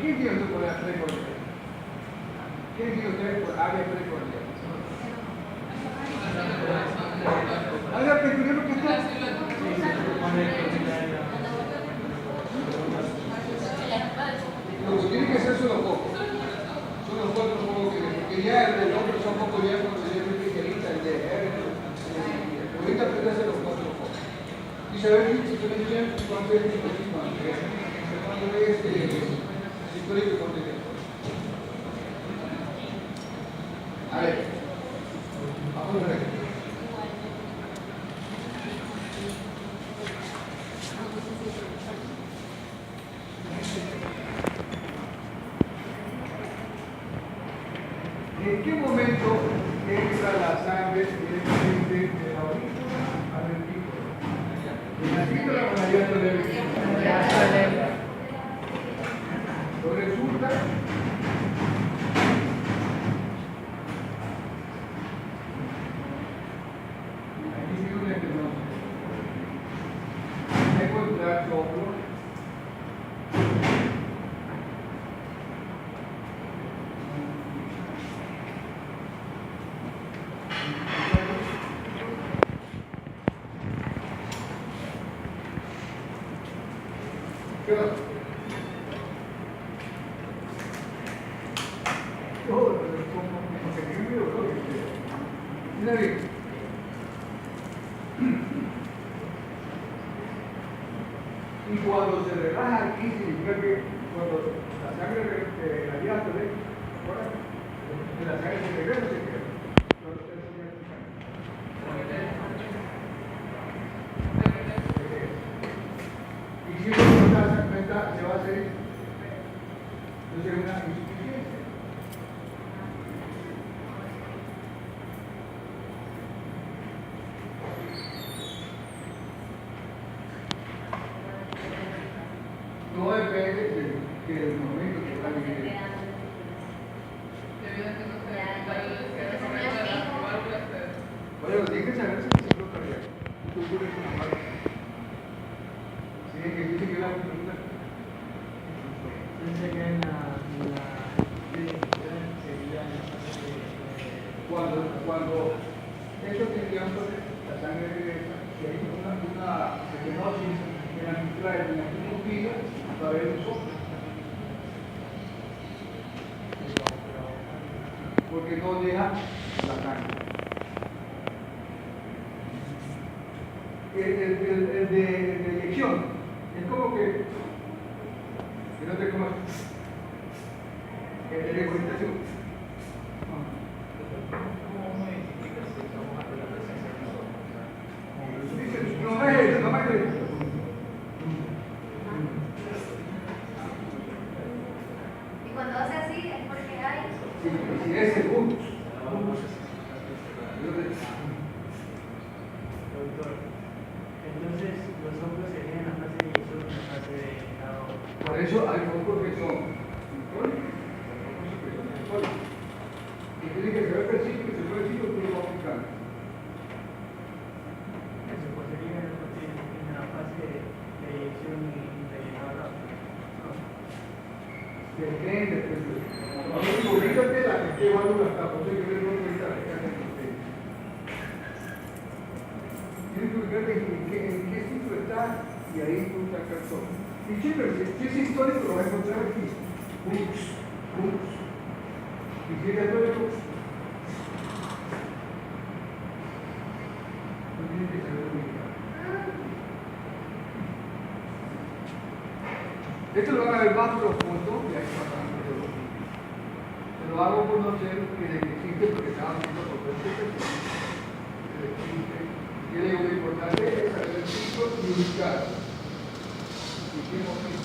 ¿Quién tiene su poder precordial? ¿Quién tiene usted por área precordial? Área precordial lo que está. Lo que tiene que ser son los pocos. Son los cuatro pocos que ya el del hombre son pocos ya cuando se llama especialista, el de ahorita aprende a hacer los cuatro pocos. Y saber si tú le dices cuánto es histórico, cuánto es histórico y cuánto es histórico. A ver, vamos a ver. ¿En qué momento entra la sangre directamente de la aurícula al ventrículo? ¿En la víscera o en la llanta del ventrículo? Lo resulta aquí tiene un entenón. Tengo el track soplo. ¿Qué pasa? Todo, como que me olvido todo. Mira bien. Y cuando se relaja aquí, significa que cuando la sangre de la llanta de la sangre se regresa, se queda. Y si uno no se da cuenta, se va a hacer entonces una insuficiencia. No depende del momento que está viviendo. Bueno, tiene que saber si se lo carga. Tú pones una mano. Sí, que dice que la pregunta. Pensé que en la sería en la fase de Cuando esto tendría la sangre directa, si hay una estenosis en la mitad de la pupila, va a haber un soplo. Porque no deja la sangre. El de eyección es como que no te comas el de regurgitación. No es eso, no es eso. Y cuando hace así es porque hay. Si es segundo. Doctor, entonces los hongos serían en la fase de eyección o en la fase de grado. Por eso hay hongos que son alcohólicos, y tiene que saber principio que se puede decir que lo va a aplicar. Eso pues sería en la fase de eyección y rellenado rápido. Depende, ubícate la que esté válvula hasta por eso que no ahorita la carga que usted. Tienes que ubicarte en qué sitio está y ahí tú sacas todo. Y siempre, si es histórico, lo vas a encontrar aquí. Y si es católico, no tienes que saber ubicar. Esto lo van a ver más profundo y ahí pasando de los niños. Se lo hago conocer que existe porque estaba viendo por este existe. Y le digo, lo importante es saber el ciclo y ubicar. Y qué momento